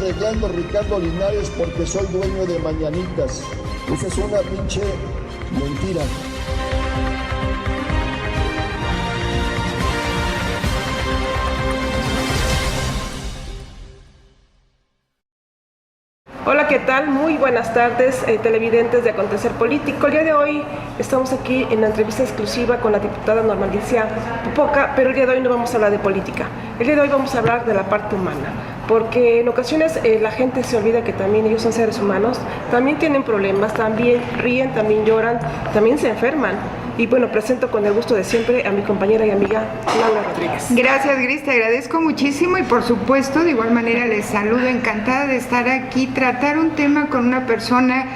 arreglando Ricardo Linares porque soy dueño de mañanitas. Esa es una pinche mentira. Hola, ¿qué tal? Muy buenas tardes, televidentes de Acontecer Político. El día de hoy estamos aquí en la entrevista exclusiva con la diputada Norma Alicia Popoca, pero el día de hoy no vamos a hablar de política. El día de hoy vamos a hablar de la parte humana, porque en ocasiones la gente se olvida que también ellos son seres humanos, también tienen problemas, también ríen, también lloran, también se enferman. Y bueno, presento con el gusto de siempre a mi compañera y amiga Laura Rodríguez. Gracias, Gris, te agradezco muchísimo y por supuesto, de igual manera les saludo, encantada de estar aquí, tratar un tema con una persona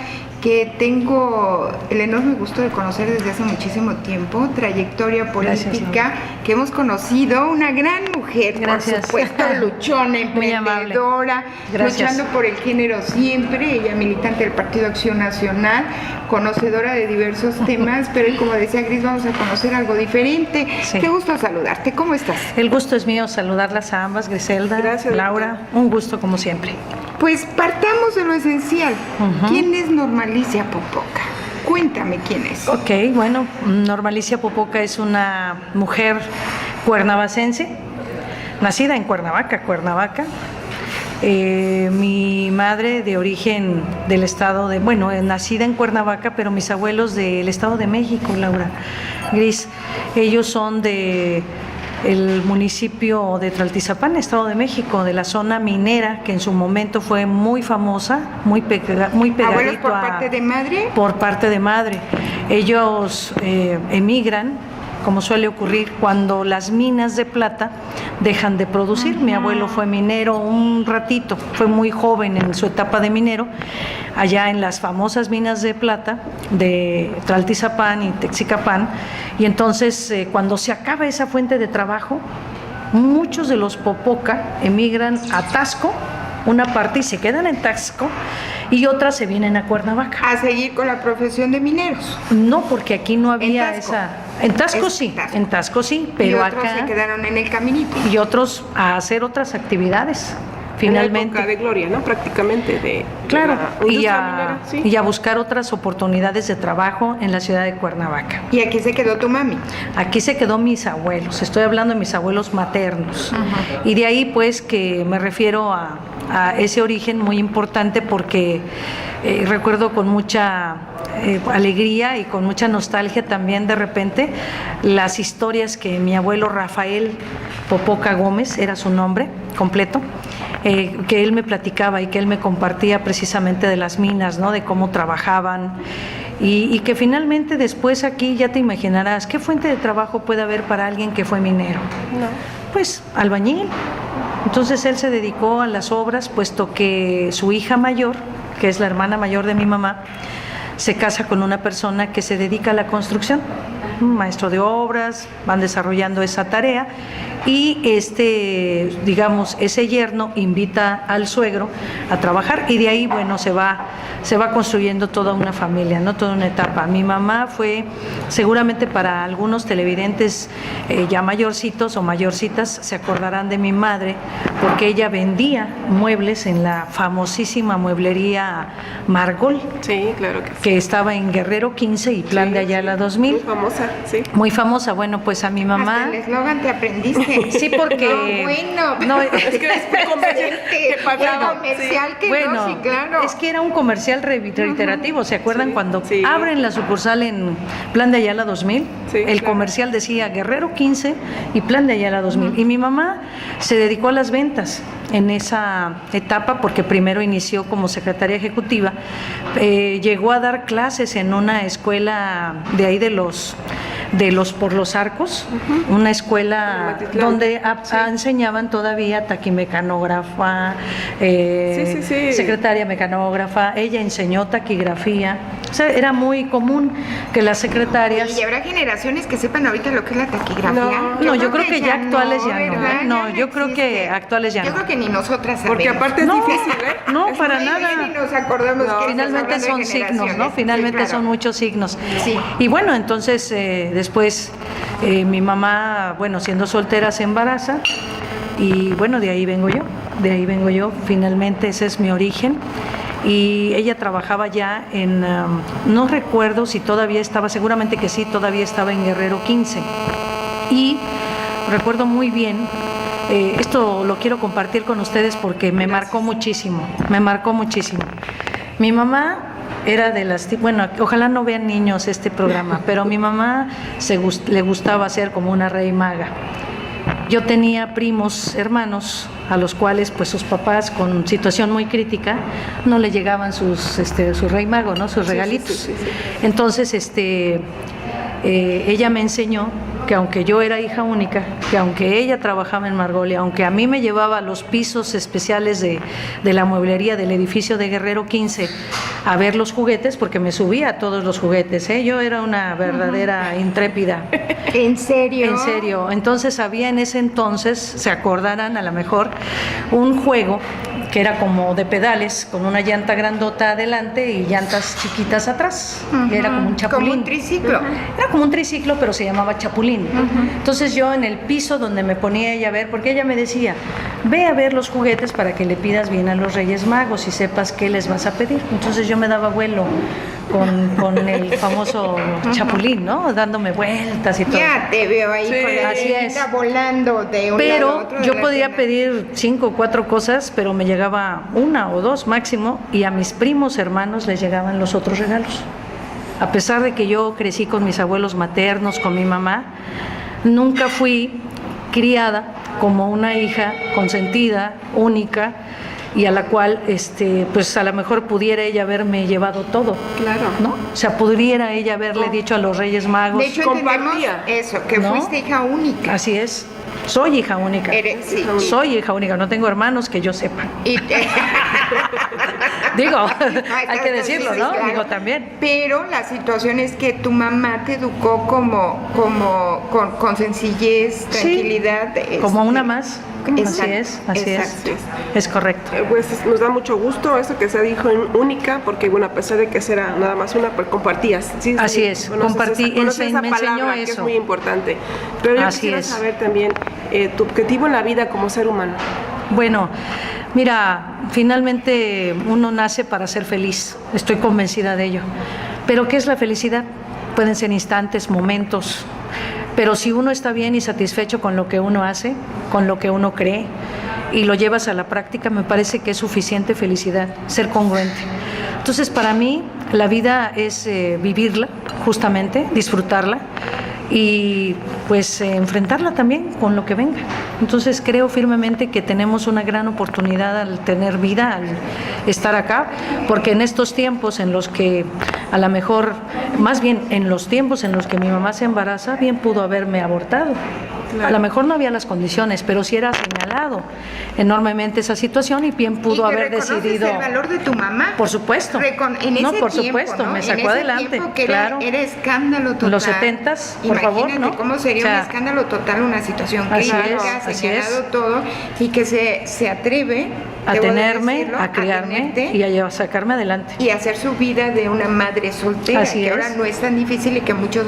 que tengo el enorme gusto de conocer desde hace muchísimo tiempo, trayectoria política, que hemos conocido, una gran mujer, gracias. Por supuesto, luchona, emprendedora, luchando por el género siempre, ella militante del Partido Acción Nacional, conocedora de diversos temas, pero como decía Gris, vamos a conocer algo diferente. Sí. Qué gusto saludarte, ¿cómo estás? El gusto es mío, saludarlas a ambas, Griselda, gracias, Laura, un gusto como siempre. Pues partamos de lo esencial. ¿Quién es Norma Alicia Popoca? Cuéntame quién es. Ok, bueno, Norma Alicia Popoca es una mujer cuernavacense, nacida en Cuernavaca. Mi madre de origen del estado de, nacida en Cuernavaca, pero mis abuelos del estado de México, Laura, Gris, ellos son de el municipio de Tlaltizapán, Estado de México, de la zona minera, que en su momento fue muy famosa, muy pegadito. ¿Abuelos por parte de madre? Por parte de madre. Ellos emigran, como suele ocurrir, cuando las minas de plata dejan de producir. Mi abuelo fue minero un ratito, fue muy joven en su etapa de minero, allá en las famosas minas de plata de Tlaltizapán y Texicapán, y entonces cuando se acaba esa fuente de trabajo, muchos de los Popoca emigran a Taxco, una parte, y se quedan en Taxco, y otras se vienen a Cuernavaca. ¿A seguir con la profesión de mineros? No, porque aquí no había esa... En Taxco sí, pero y otros acá se quedaron en el caminito. Y otros a hacer otras actividades. Finalmente. En la época de gloria, ¿no? Prácticamente claro, minera, ¿sí? Y a buscar otras oportunidades de trabajo en la ciudad de Cuernavaca. ¿Y aquí se quedó tu mami? Aquí se quedó mis abuelos, estoy hablando de mis abuelos maternos. Y de ahí pues que me refiero a ese origen muy importante porque recuerdo con mucha alegría y con mucha nostalgia también de repente las historias que mi abuelo Rafael Popoca Gómez, era su nombre completo, que él me platicaba y que él me compartía precisamente de las minas, ¿no? De cómo trabajaban y que finalmente después aquí ya te imaginarás, ¿qué fuente de trabajo puede haber para alguien que fue minero? No. Pues albañil. Entonces él se dedicó a las obras, puesto que su hija mayor, que es la hermana mayor de mi mamá, se casa con una persona que se dedica a la construcción, un maestro de obras, van desarrollando esa tarea y ese yerno invita al suegro a trabajar y de ahí, bueno, se va construyendo toda una familia, ¿no? Toda una etapa. Mi mamá fue, seguramente para algunos televidentes ya mayorcitos o mayorcitas se acordarán de mi madre, porque ella vendía muebles en la famosísima mueblería Margol. Sí, claro que estaba en Guerrero 15 y Plan de Ayala 2000. Muy famosa, sí. Muy famosa, bueno, pues a mi mamá... Hasta el eslogan te aprendiste. Sí, porque... Es que es un comercial que pagaba. Comercial que bueno, sí, claro. Es que era un comercial reiterativo, ¿se acuerdan? Cuando abren la sucursal en Plan de Ayala 2000? El comercial decía Guerrero 15 y Plan de Ayala 2000. Y mi mamá se dedicó a las ventas en esa etapa porque primero inició como secretaria ejecutiva, llegó a dar clases en una escuela de ahí de los por los Arcos, una escuela donde enseñaban todavía taquimecanógrafa, secretaria mecanógrafa, ella enseñó taquigrafía, o sea, era muy común que las secretarias... ¿Y habrá generaciones que sepan ahorita lo que es la taquigrafía? No, yo creo que ya actuales ya no, ¿verdad? No, yo creo que actuales ya no. Yo creo que ni nosotras sabemos. Porque aparte es difícil, ¿eh? No, para nada. Ni nos acordamos que finalmente son signos, ¿no? Finalmente son muchos signos. Sí. Y bueno, entonces después mi mamá, bueno, siendo soltera se embaraza y bueno, de ahí vengo yo, finalmente ese es mi origen. Y ella trabajaba ya en, no recuerdo si todavía estaba, seguramente que sí, todavía estaba en Guerrero 15. Y recuerdo muy bien, esto lo quiero compartir con ustedes porque me marcó muchísimo. Mi mamá era de las, bueno, ojalá no vean niños este programa, pero mi mamá le gustaba ser como una rey maga. Yo tenía primos, hermanos, a los cuales pues sus papás con situación muy crítica no le llegaban su rey mago, ¿no? Sus regalitos. Sí. Entonces, ella me enseñó que aunque yo era hija única, que aunque ella trabajaba en Margolia, aunque a mí me llevaba a los pisos especiales de la mueblería del edificio de Guerrero 15 a ver los juguetes, porque me subía a todos los juguetes, yo era una verdadera intrépida. ¿En serio? En serio. Entonces había en ese entonces, se acordarán a lo mejor, un juego que era como de pedales, con una llanta grandota adelante y llantas chiquitas atrás. Era como un chapulín. Como un triciclo. Era como un triciclo, pero se llamaba chapulín. Entonces yo en el piso donde me ponía ella a ver, porque ella me decía, ve a ver los juguetes para que le pidas bien a los Reyes Magos y sepas qué les vas a pedir. Entonces yo me daba vuelo con el famoso chapulín, ¿no? Dándome vueltas y todo. Ya te veo ahí con la así es. volando de un lado a otro. Pero yo podía pedir 5 o 4 cosas, pero me llegaba 1 o 2 máximo, y a mis primos hermanos les llegaban los otros regalos. A pesar de que yo crecí con mis abuelos maternos, con mi mamá, nunca fui criada como una hija consentida, única, y a la cual, pues a lo mejor pudiera ella haberme llevado todo. Claro. ¿No? O sea, pudiera ella haberle dicho a los Reyes Magos. De hecho, entendemos eso, que ¿no? fuiste hija única. Así es. Soy hija única. Sí. Soy hija única, no tengo hermanos que yo sepa. Digo, hay que decirlo, ¿no? Claro. Digo también. Pero la situación es que tu mamá te educó con sencillez, tranquilidad. Como una más. Exacto, Así es. Es correcto. Pues nos da mucho gusto eso que se dijo en única, porque bueno, a pesar de que era nada más una, pues compartías. ¿Sí? Así es, compartí, conoces esa me palabra, enseñó que eso. es muy importante. Pero yo quisiera saber también tu objetivo en la vida como ser humano. Bueno, mira, finalmente uno nace para ser feliz, estoy convencida de ello. Pero ¿qué es la felicidad? Pueden ser instantes, momentos, pero si uno está bien y satisfecho con lo que uno hace, con lo que uno cree y lo llevas a la práctica, me parece que es suficiente felicidad, ser congruente. Entonces, para mí, la vida es vivirla, justamente, disfrutarla y pues enfrentarla también con lo que venga. Entonces creo firmemente que tenemos una gran oportunidad al tener vida, al estar acá, porque en estos tiempos en los que a lo mejor, más bien en los tiempos en los que mi mamá se embaraza, bien pudo haberme abortado. Claro. A lo mejor no había las condiciones, pero sí era señalado enormemente esa situación y bien pudo haber decidido. ¿El valor de tu mamá? Por supuesto. En ese no, por tiempo, supuesto, ¿no? me sacó adelante. Que claro. Era escándalo total. Los 70s, por favor, ¿no? Cómo sería un escándalo total, una situación crítica, señalado todo, y que se atreve a tenerme, a criarme y a sacarme adelante. Y hacer su vida de una madre soltera, Así que es. ahora no es tan difícil y que muchos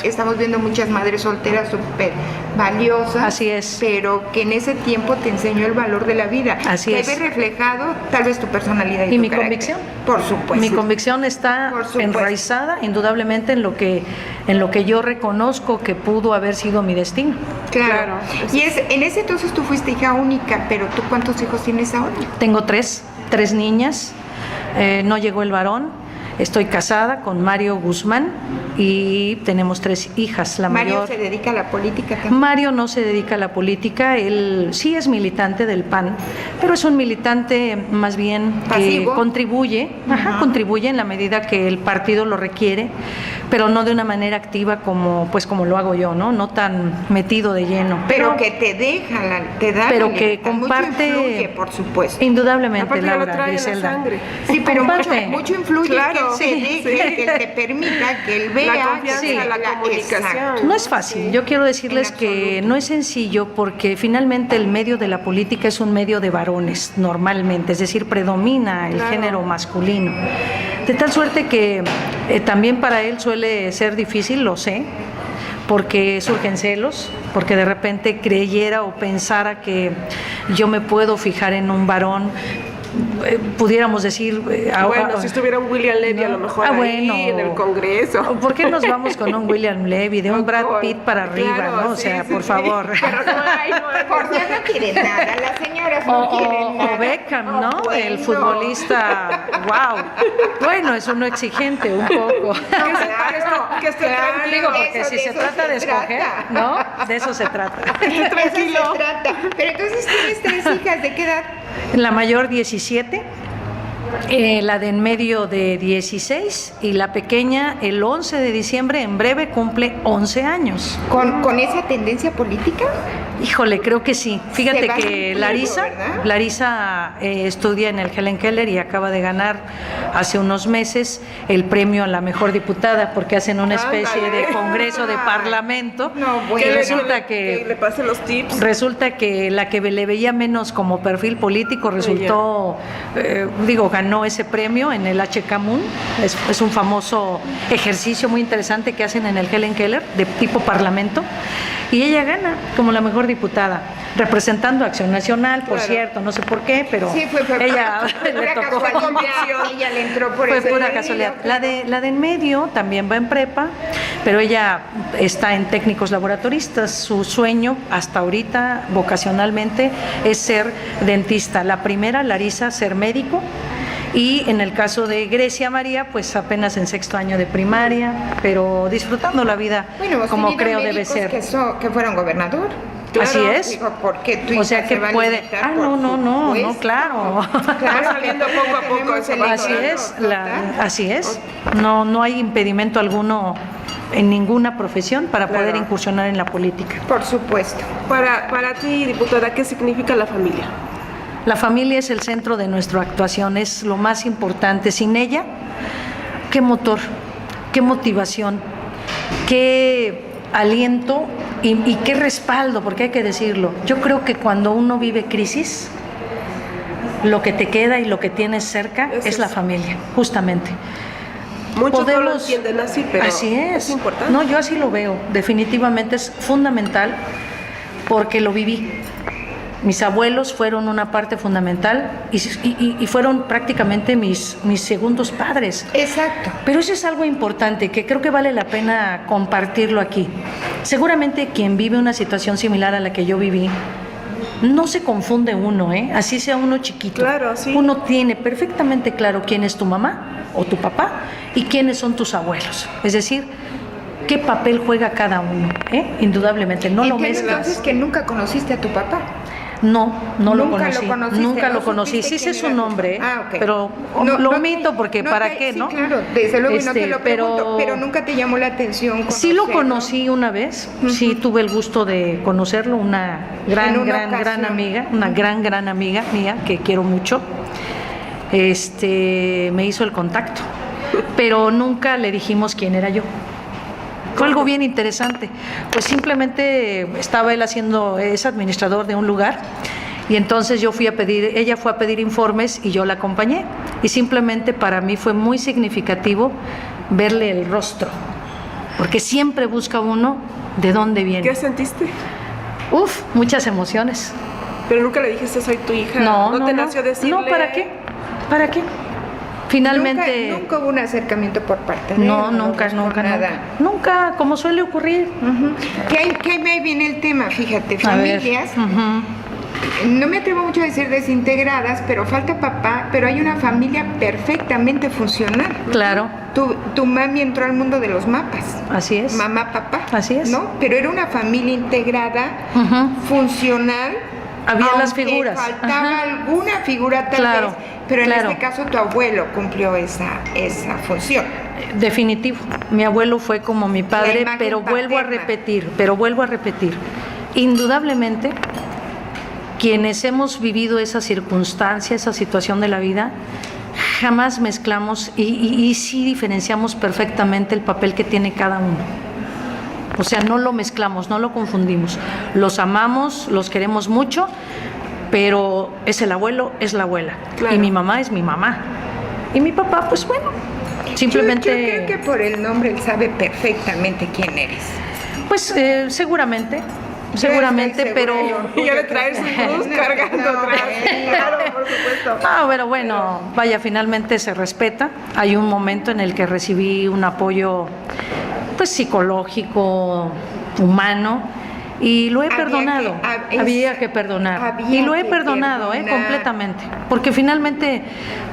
estamos viendo muchas madres solteras súper valiosas. Así es. Pero que en ese tiempo te enseñó el valor de la vida. Así es. Que ve reflejado tal vez tu personalidad y tu mi carácter. Convicción. Por supuesto. Mi convicción está enraizada indudablemente en lo que yo reconozco que pudo haber sido mi destino. Claro. Y en ese entonces tú fuiste hija única, pero ¿tú cuántos hijos tienes ahora? Tengo tres niñas, no llegó el varón. Estoy casada con Mario Guzmán y tenemos 3 hijas. La Mario mayor, se dedica a la política también. Mario no se dedica a la política, él sí es militante del PAN, pero es un militante más bien ¿pasivo? Que contribuye, contribuye en la medida que el partido lo requiere, pero no de una manera activa como lo hago yo, no tan metido de lleno. Pero que te da pero que comparte, mucho influye, por supuesto. Indudablemente, Laura, Laura, Griselda. Sí, pero comparte. mucho influye, claro, que te permita que él vea la confianza, la comunicación. Exacto. No es fácil, yo quiero decirles que no es sencillo porque finalmente el medio de la política es un medio de varones normalmente, es decir, predomina el género masculino. De tal suerte que también para él suele ser difícil, lo sé, porque surgen celos, porque de repente creyera o pensara que yo me puedo fijar en un varón, pudiéramos decir... bueno, si estuviera un William Levy a lo mejor bueno, ahí en el Congreso. ¿Por qué nos vamos con un William Levy, de un Brad Pitt para arriba, claro, ¿no? O sí, sea, sí, por sí. favor. Pero no hay. Por Dios, no quieren nada, las señoras no quieren nada. O Beckham, ¿no? Bueno. El futbolista, wow. Bueno, es uno exigente un poco. Que esté tranquilo. Digo, porque Eso- si de se eso trata se de escoger, trata. ¿no? De eso se trata. Tranquilo. Eso se trata. Pero entonces tienes 3 hijas, ¿de qué edad? La mayor 17, la de en medio de 16 y la pequeña el 11 de diciembre, en breve cumple 11 años. ¿Con esa tendencia política? Híjole, creo que sí. Fíjate Se va que sintiendo, Larisa, ¿verdad? Larisa estudia en el Helen Keller y acaba de ganar hace unos meses el premio a la mejor diputada, porque hacen una especie de Ándale. congreso de parlamento. No, bueno. Que Que resulta que le pasen los tips. Resulta que la que le veía menos como perfil político resultó, ganó ese premio en el HK Moon. Es un famoso ejercicio muy interesante que hacen en el Helen Keller de tipo parlamento. Y ella gana como la mejor diputada, representando a Acción Nacional, por Claro. cierto, no sé por qué, pero Sí, fue ella pura le tocó. casualidad. Ella le entró por Fue ese pura medio, casualidad. claro. La de en medio también va en prepa, pero ella está en técnicos laboratoristas. Su sueño hasta ahorita, vocacionalmente, es ser dentista. La primera, Larisa, ser médico. Y en el caso de Grecia María, pues apenas en 6º año de primaria, pero disfrutando la vida Bueno, hemos como tenido creo debe médicos ser. que fueron gobernador. Así es. Digo, ¿por qué tu O sea hija que se va a puede. limitar Ah, por no, supuesto? claro. Claro, Va saliendo que poco a poco tenemos ese el valor. Así es, total. así es. No hay impedimento alguno en ninguna profesión para poder Claro. incursionar en la política. Por supuesto. Para ti, diputada, ¿qué significa la familia? La familia es el centro de nuestra actuación, es lo más importante. Sin ella, qué motor, qué motivación, qué aliento y qué respaldo, porque hay que decirlo. Yo creo que cuando uno vive crisis, lo que te queda y lo que tienes cerca Eso es la es. familia, justamente. Muchos no lo entienden así, pero así es importante. No, yo así lo veo, definitivamente es fundamental porque lo viví. Mis abuelos fueron una parte fundamental y fueron prácticamente mis segundos padres. Exacto. Pero eso es algo importante que creo que vale la pena compartirlo aquí. Seguramente quien vive una situación similar a la que yo viví, no se confunde uno, así sea uno chiquito. Claro, sí. Uno tiene perfectamente claro quién es tu mamá o tu papá y quiénes son tus abuelos. Es decir, qué papel juega cada uno, indudablemente. No lo Entiendo mezclas. entonces que nunca conociste a tu papá. No lo Nunca conocí. lo conociste, Nunca no lo conocí. supiste Sí sé quién su era tu nombre, papá. Ah, ok. pero No, lo no omito te- porque no ¿para te- qué, sí, no? claro, desde luego y no te lo pregunto, pero pero nunca te llamó la atención sí lo conocerlo. conocí una vez, sí tuve el gusto de conocerlo, una En gran una gran ocasión. amiga, una gran amiga mía que quiero mucho. Me hizo el contacto, pero nunca le dijimos quién era yo. Fue algo bien interesante. Pues simplemente estaba él es administrador de un lugar. Y entonces ella fue a pedir informes y yo la acompañé. Y simplemente para mí fue muy significativo verle el rostro, porque siempre busca uno de dónde viene. ¿Qué sentiste? Muchas emociones. Pero nunca le dijiste soy tu hija. No te nació decirle. No, ¿para qué? ¿Para qué? Finalmente... Nunca hubo un acercamiento por parte de él. No, nunca, nunca, como suele ocurrir. Ujú. Que ahí viene el tema, fíjate, A ver, familias, ujú. no me atrevo mucho a decir desintegradas, pero falta papá, pero hay una familia perfectamente funcional. Claro, Tu mami entró al mundo de los mapas. así es. Mamá, papá. Así es. ¿No? Pero era una familia integrada, Ujú. funcional. Había las aunque figuras. Faltaba Ajá. alguna figura tal Claro, vez, pero en claro. este caso tu abuelo cumplió esa función. Definitivo. Mi abuelo fue como mi La padre, imagen pero vuelvo a repetir. Indudablemente, quienes hemos vivido esa circunstancia, esa situación de la vida, jamás mezclamos y sí diferenciamos perfectamente el papel que tiene cada uno. O sea, no lo mezclamos, no lo confundimos. Los amamos, los queremos mucho, pero es el abuelo, es la abuela. Claro. Y mi mamá es mi mamá. Y mi papá, pues bueno, simplemente... Yo creo que por el nombre él sabe perfectamente quién eres. Pues seguramente, estoy pero... segura, Y ya de traer su cruz cargando No, atrás. bueno. Claro, por supuesto. No, pero bueno, vaya, finalmente se respeta. Hay un momento en el que recibí un apoyo, pues, psicológico, humano, y lo he perdonado. Había que perdonar. Y lo he perdonado, completamente. Porque finalmente,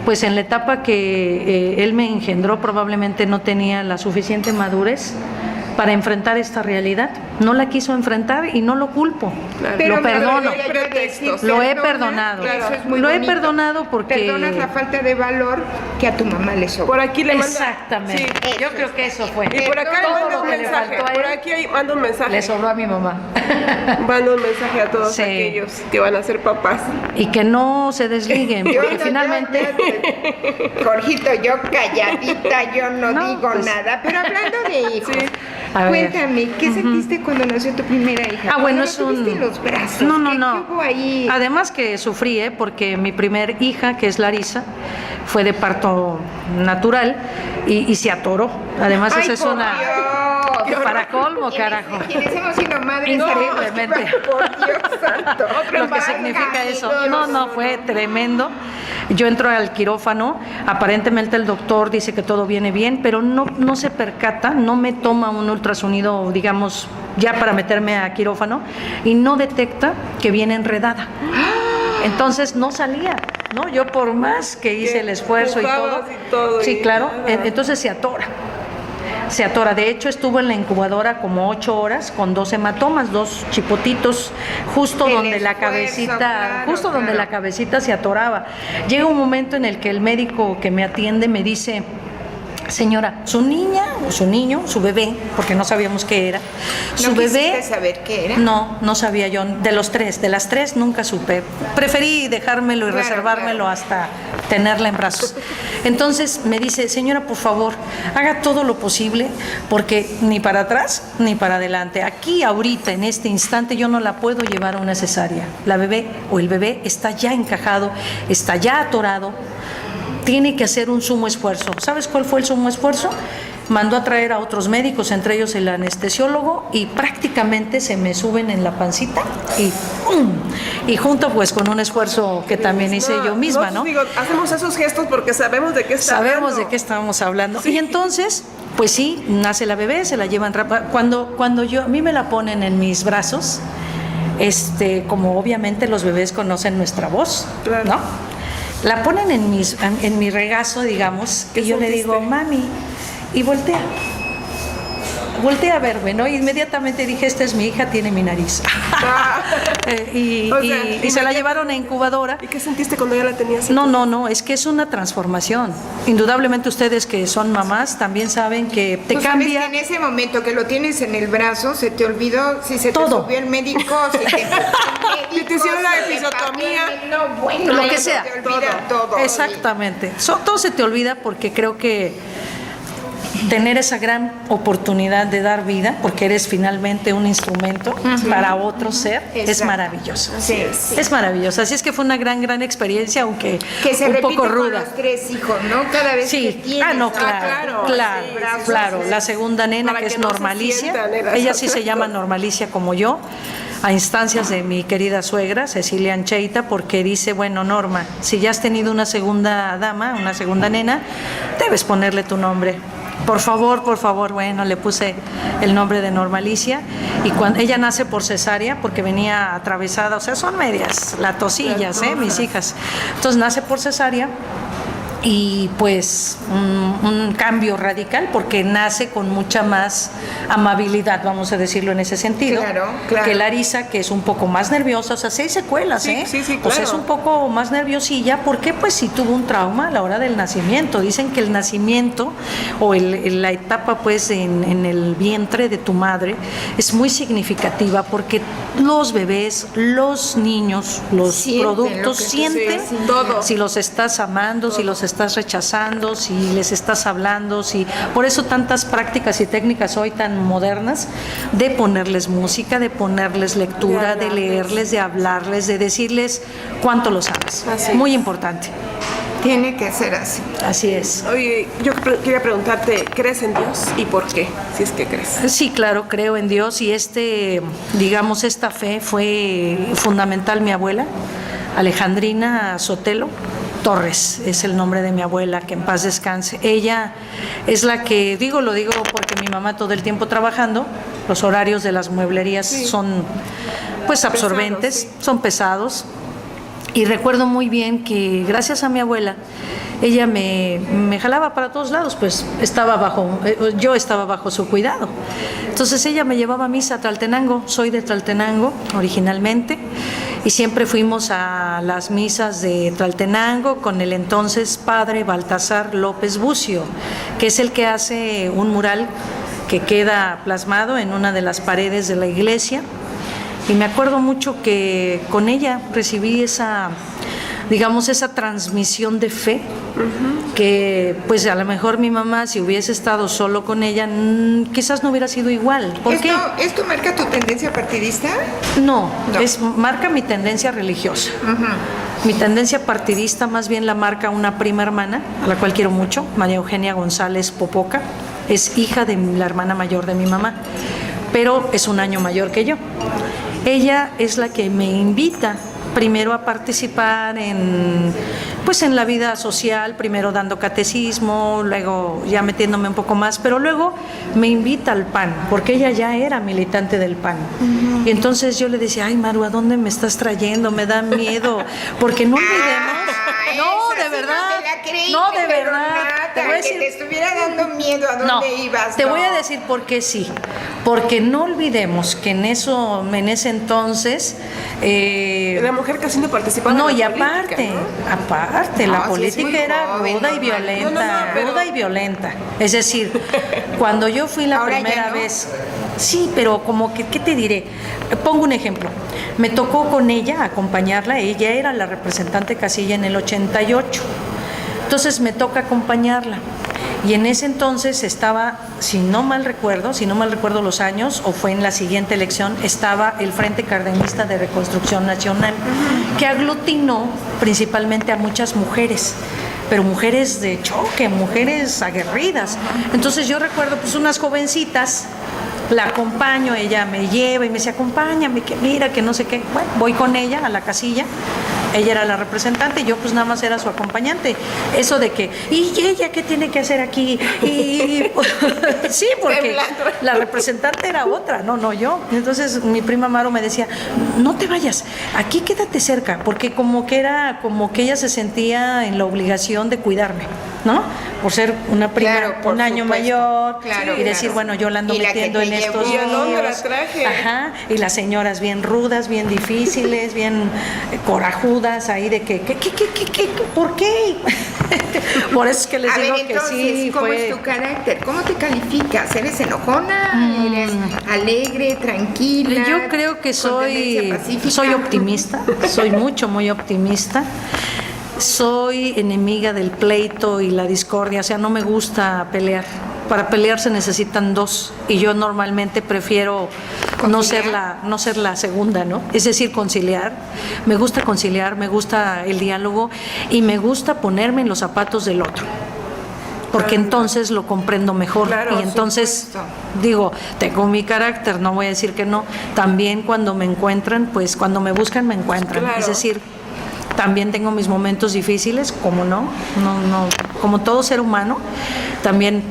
pues, en la etapa que él me engendró, probablemente no tenía la suficiente madurez para enfrentar esta realidad. No la quiso enfrentar y no lo culpo. Pero lo perdono. hay pretextos. Lo he perdonado. Eso es muy Lo he bonito. perdonado porque... Perdonas la falta de valor que a tu mamá le sobra. Por aquí le manda. Exactamente. Sí. Yo creo que eso fue. Y por acá Todo manda lo un que le mensaje. faltó a Por él aquí manda un mensaje. le sobró a mi mamá. Manda un mensaje a todos Sí. aquellos que van a ser papás. Y que no se desliguen, Yo porque no, finalmente... Jorgito, yo calladita, yo no, No, digo pues- nada. Pero hablando de hijos, A ver. cuéntame, ¿qué sentiste cuando nació tu primera hija? Ah, bueno, Cuando es la tuviste un... en los brazos. No, ¿Qué hubo ahí? Además que sufrí, porque mi primer hija, que es Larisa, fue de parto natural y se atoró. Además, Ay, esa es por una... Dios. Para colmo, carajo. Quienes hemos sido madres Increíblemente. sabemos, por Dios santo. Lo que significa eso. No, fue tremendo. Yo entro al quirófano, aparentemente el doctor dice que todo viene bien, pero no se percata, no me toma un ultrasonido, digamos, ya para meterme a quirófano, y no detecta que viene enredada. Entonces no salía, ¿no? Yo por más que hice el esfuerzo y todo, sí, y claro, nada. entonces se atora. Se atora. De hecho, estuvo en la incubadora como 8 horas con 2 hematomas, 2 chipotitos, justo El donde la esfuerzo, cabecita, claro, justo donde claro. la cabecita se atoraba. Llega un momento en el que el médico que me atiende me dice: señora, su niña o su niño, su bebé, porque no sabíamos qué era, su ¿No bebé... quisiste saber qué era? No sabía yo. De las tres nunca supe. Preferí dejármelo y Claro, reservármelo claro. hasta tenerla en brazos. Entonces me dice: señora, por favor, haga todo lo posible, porque ni para atrás ni para adelante. Aquí, ahorita, en este instante, yo no la puedo llevar a una cesárea. La bebé o el bebé está ya encajado, está ya atorado. Tiene que hacer un sumo esfuerzo. ¿Sabes cuál fue el sumo esfuerzo? Mandó a traer a otros médicos, entre ellos el anestesiólogo, y prácticamente se me suben en la pancita y ¡pum! Y junto pues con un esfuerzo que también hice yo misma, ¿no? Digo, hacemos esos gestos porque sabemos de qué está Sabemos hablando. de qué estábamos hablando. Y entonces, pues sí, nace la bebé, se la llevan rápido. Cuando a mí me la ponen en mis brazos, como obviamente los bebés conocen nuestra voz, Claro. ¿no? La ponen en mi regazo, digamos, y yo le digo: mami, y voltea a verme, ¿no? Inmediatamente dije: esta es mi hija, tiene mi nariz. Y se la llevaron a incubadora. ¿Y qué sentiste cuando ya la tenías? No, es que es una transformación. Indudablemente ustedes que son mamás también saben que te Tú cambia. sabes que en ese momento que lo tienes en el brazo, se te olvidó si se Todo. te subió el médico, si te, Si te hicieron la si te episiotomía. papel, no, bueno, Lo que se sea. te olvida todo. Exactamente. Todo se te olvida, porque creo que tener esa gran oportunidad de dar vida, porque eres finalmente un instrumento para otro ser, es Exacto. maravilloso. Sí, sí. Es maravilloso. Así es que fue una gran experiencia, aunque Que se un repite poco con ruda. los 3 hijos, ¿no? Cada vez que Sí, tienes. no, claro, claro. sí. La segunda nena, Para que es que no se Normalicia, sientan en las ella sí otras se llama dos. Normalicia como yo, a instancias de mi querida suegra, Cecilia Ancheita, porque dice: bueno, Norma, si ya has tenido una segunda dama, una segunda nena, debes ponerle tu nombre. Por favor, bueno, le puse el nombre de Normalicia, y cuando ella nace por cesárea, porque venía atravesada, o sea, son medias latosillas, mis hijas. Entonces nace por cesárea, y pues un cambio radical, porque nace con mucha más amabilidad, vamos a decirlo en ese sentido, Claro. que Larisa, que es un poco más nerviosa. O sea, sí hay secuelas, Sí, Pues claro. es un poco más nerviosilla, porque pues sí tuvo un trauma a la hora del nacimiento. Dicen que el nacimiento o la etapa pues en el vientre de tu madre es muy significativa, porque los bebés, los niños, los Sienten lo productos que tú sienten sí, todo. si los estás amando, si los estás rechazando, si les estás hablando, si por eso tantas prácticas y técnicas hoy tan modernas, de ponerles música, de ponerles lectura, de leerles, de hablarles, de decirles cuánto los amas. Así Muy importante. Tiene que ser así. Así es. Oye, yo quería preguntarte, ¿crees en Dios y por qué? Si es que crees. Sí, claro, creo en Dios y digamos, esta fe fue fundamental mi abuela, Alejandrina Sotelo Torres, es el nombre de mi abuela, que en paz descanse. Ella es la que, lo digo porque mi mamá todo el tiempo trabajando, los horarios de las mueblerías son pues absorbentes, pesados, sí. Son pesados. Y recuerdo muy bien que gracias a mi abuela, ella me jalaba para todos lados, pues yo estaba bajo su cuidado. Entonces ella me llevaba a misa a Tlaltenango, soy de Tlaltenango originalmente, y siempre fuimos a las misas de Tlaltenango con el entonces padre Baltasar López Bucio, que es el que hace un mural que queda plasmado en una de las paredes de la iglesia. Y me acuerdo mucho que con ella recibí esa transmisión de fe, que pues a lo mejor mi mamá, si hubiese estado solo con ella, quizás no hubiera sido igual. ¿Por qué? ¿Esto marca tu tendencia partidista? No. Marca mi tendencia religiosa. Mi tendencia partidista más bien la marca una prima hermana, a la cual quiero mucho, María Eugenia González Popoca, es hija de la hermana mayor de mi mamá, pero es un año mayor que yo. Ella es la que me invita primero a participar en la vida social, primero dando catecismo, luego ya metiéndome un poco más, pero luego me invita al PAN, porque ella ya era militante del PAN. Y entonces yo le decía, ay Maru, ¿a dónde me estás trayendo? Me da miedo, porque no olvidemos... No, de verdad. No, de verdad. Te voy a decir, que te estuviera dando miedo a dónde ibas. Te voy a decir por qué sí. Porque no olvidemos que en ese entonces... la mujer casi no participaba no, en la y política, aparte, la política era ruda y violenta, ruda y violenta. Es decir, cuando yo fui la primera vez... Sí, pero como que, ¿qué te diré? Pongo un ejemplo. Me tocó con ella acompañarla, ella era la representante casilla en el 88. Entonces me toca acompañarla. Y en ese entonces estaba, si no mal recuerdo los años, o fue en la siguiente elección, estaba el Frente Cardenista de Reconstrucción Nacional, que aglutinó principalmente a muchas mujeres, pero mujeres de choque, mujeres aguerridas. Entonces yo recuerdo pues unas jovencitas, la acompaño, ella me lleva y me dice, acompáñame, que mira, que no sé qué. Bueno, voy con ella a la casilla, ella era la representante, yo pues nada más era su acompañante. Eso de que, ¿y ella qué tiene que hacer aquí? Y sí, porque la representante era otra, no yo. Entonces mi prima Maru me decía, no te vayas, aquí quédate cerca, porque como que ella se sentía en la obligación de cuidarme, ¿no? Por ser una prima, un año mayor, y decir, bueno, yo la ando metiendo en estos líos. Ajá, y las señoras bien rudas, bien difíciles, bien corajudas ahí de que ¿por qué? Por eso es que les digo entonces, que sí. ¿cómo es tu carácter? ¿Cómo te calificas? ¿Eres enojona? ¿Eres alegre, tranquila? Yo creo que soy optimista, soy muy optimista. Soy enemiga del pleito y la discordia, o sea, no me gusta pelear. Para pelear se necesitan dos y yo normalmente prefiero no ser la segunda, ¿no? Es decir, conciliar. Me gusta conciliar, me gusta el diálogo y me gusta ponerme en los zapatos del otro. Porque entonces lo comprendo mejor. Claro, y entonces, digo, tengo mi carácter, no voy a decir que no. También cuando me encuentran, pues cuando me buscan, me encuentran. Claro. Es decir, también tengo mis momentos difíciles, como no, como todo ser humano, también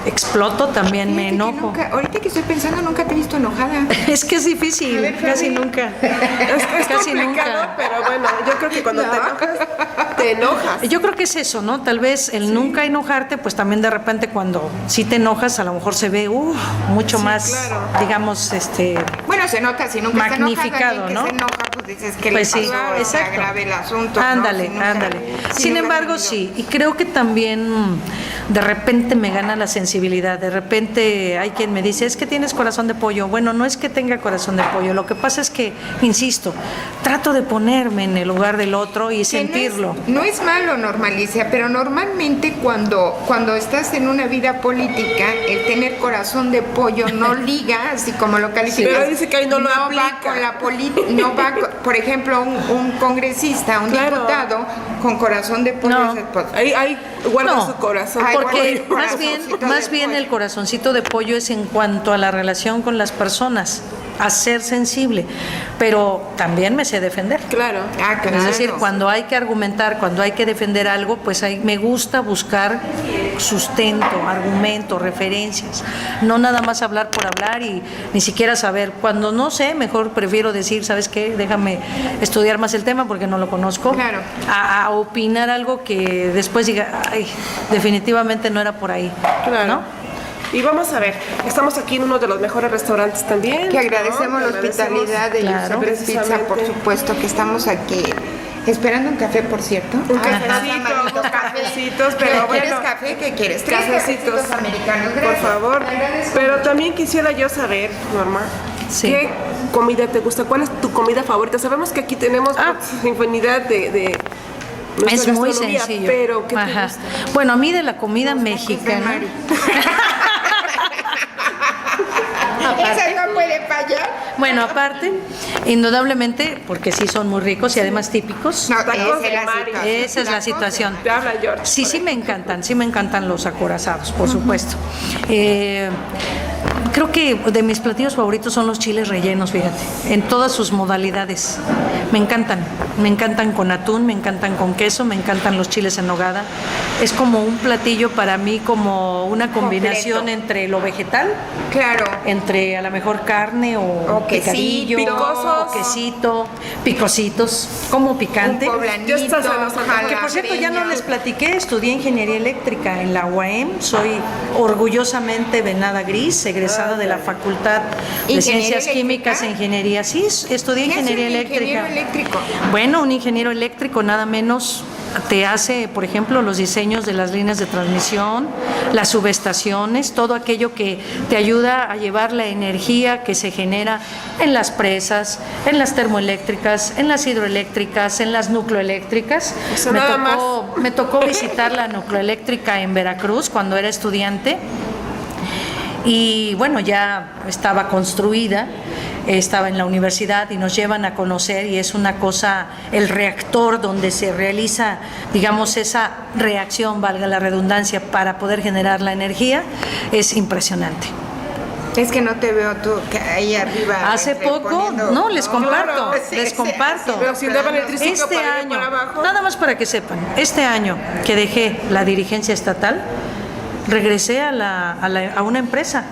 exploto, también me enojo. Ahorita que estoy pensando, nunca te he visto enojada. Es que es difícil, casi nunca. Es casi complicado, nunca. pero bueno, yo creo que cuando te enojas. Yo creo que es eso, ¿no? Tal vez el nunca enojarte, pues también de repente cuando sí te enojas, a lo mejor se ve mucho más, digamos, bueno, se nota, si nunca magnificado, te enojas, ¿no? Que se enoja, pues dices que pues le sí, pasó, exacto. grave el asunto. Ándale, ¿no? ándale. Sin embargo, sí, y creo que también de repente me gana la sensibilidad, de repente hay quien me dice, es que tienes corazón de pollo. Bueno, no es que tenga corazón de pollo, lo que pasa es que, insisto, trato de ponerme en el lugar del otro y sentirlo. No es malo, Normalicia, pero normalmente cuando estás en una vida política, el tener corazón de pollo no liga, así como lo calificas. Pero dice que ahí no lo va aplica. con la no va, por ejemplo, un congresista, un diputado con corazón de pollo. No. Ahí guarda su corazón. Porque Corazoncito más de bien pollo. el corazoncito de pollo es en cuanto a la relación con las personas, a ser sensible, pero también me sé defender. Claro. Ah, claro. Es decir, cuando hay que argumentar, cuando hay que defender algo, pues me gusta buscar sustento, argumento, referencias, no nada más hablar por hablar y ni siquiera saber. Cuando no sé, mejor prefiero decir, ¿sabes qué? Déjame estudiar más el tema porque no lo conozco. Claro. A opinar algo que después diga, ay, definitivamente no era por ahí. Claro. ¿No? Y vamos a ver, estamos aquí en uno de los mejores restaurantes también. Que agradecemos ¿no? la hospitalidad de Claro. Giuseppe's Pizza, por Precisamente. supuesto, que estamos aquí esperando un café, por cierto. Un Ay, cafecito, nada, unos cafecitos, pero ¿Quieres bueno. café? ¿Qué quieres? Tres Cafecitos. cafecitos americanos, Por gracias. favor. Te agradezco. Pero también quisiera yo saber, Norma, Sí. ¿qué comida te gusta? ¿Cuál es tu comida favorita? Sabemos que aquí tenemos infinidad de nuestra Es muy gastronomía, sencillo. pero ¿qué te Ajá. gusta? Bueno, a mí de la comida De mexicana. Mari. Esa no puede fallar. Bueno, aparte, indudablemente, porque sí son muy ricos y además típicos. No, Tacos esa de es la Mari. situación. Esa es la situación. Te habla George. Sí me encantan los acorazados, por supuesto. Creo que de mis platillos favoritos son los chiles rellenos, fíjate, en todas sus modalidades. Me encantan con atún, me encantan con queso, me encantan los chiles en nogada. Es como un platillo para mí, como una combinación Completo. entre lo vegetal, Claro. entre a lo mejor carne o quesito, picadillo, picosos. o quesito, picositos, como picante. Un poblanito, Ya estás en los Que por cierto, ya no les platiqué, estudié ingeniería eléctrica en la UAM, soy orgullosamente venada gris, egresada de la Facultad de ¿Ingeniería Ciencias eléctrica? Químicas e Ingeniería. Sí, estudié ¿Qué hace ingeniería un eléctrica. ingeniero eléctrico? Bueno, un ingeniero eléctrico nada menos te hace, por ejemplo, los diseños de las líneas de transmisión, las subestaciones, todo aquello que te ayuda a llevar la energía que se genera en las presas, en las termoeléctricas, en las hidroeléctricas, en las nucleoeléctricas. Eso nada Me tocó visitar la nucleoeléctrica en Veracruz cuando era estudiante. Y bueno, ya estaba construida, estaba en la universidad y nos llevan a conocer y es una cosa, el reactor donde se realiza, digamos, esa reacción, valga la redundancia, para poder generar la energía, es impresionante. Es que no te veo tú que ahí arriba. Hace poco, no, les comparto, sí, les sí, comparto. Pero si daban el triciclo Este para arriba y año, para abajo. nada más para que sepan, este año que dejé la dirigencia estatal, regresé a una empresa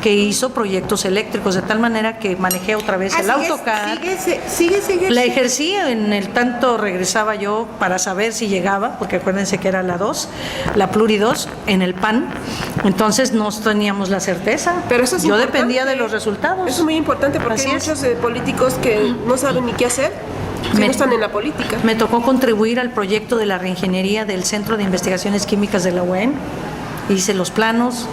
que hizo proyectos eléctricos, de tal manera que manejé otra vez el AutoCAD. Sigue. La ejercí en el tanto regresaba yo para saber si llegaba, porque acuérdense que era la 2, la Pluri 2, en el PAN, entonces no teníamos la certeza. Pero eso es yo importante. dependía de los resultados. Eso es muy importante porque Así hay es. muchos políticos que no saben ni qué hacer si Me- no están en la política. Me tocó contribuir al proyecto de la reingeniería del Centro de Investigaciones Químicas de la UAM. Hice los planos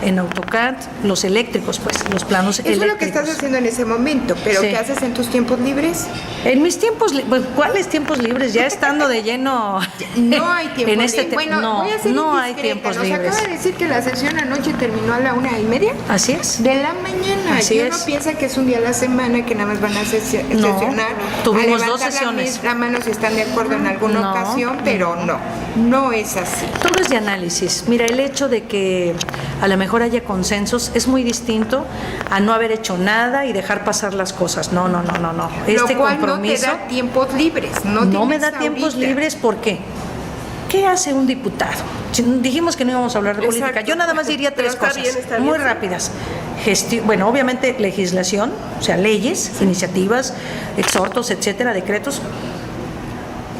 en AutoCAD, los eléctricos, pues, los planos Eso eléctricos. es lo que estás haciendo en ese momento, pero Sí. ¿qué haces en tus tiempos libres? En mis tiempos, pues, ¿cuáles tiempos libres? Ya estando de lleno No hay tiempo en este libre. tema. Bueno, voy a ser no hay indiscreta. tiempos Nos libres. acaba de decir que la sesión anoche terminó a la 1:30 Así es. de la mañana. Así y uno es. piensa que es un día a la semana, que nada más van a sesionar. tuvimos a dos levantar sesiones. La mano si están de acuerdo en alguna No. ocasión, pero no es así. Todo es de análisis. Mira, el hecho de que a lo mejor haya consensos es muy distinto a no haber hecho nada y dejar pasar las cosas. No. Este Lo cual compromiso no te da tiempos libres. No me da tienes tiempos ahorita. libres. ¿Por qué? ¿Qué hace un diputado? Si dijimos que no íbamos a hablar de política. Exacto. Yo nada más diría Pero tres está cosas bien, está muy bien. rápidas. Bueno, obviamente legislación, o sea, leyes, iniciativas, exhortos, etcétera, decretos.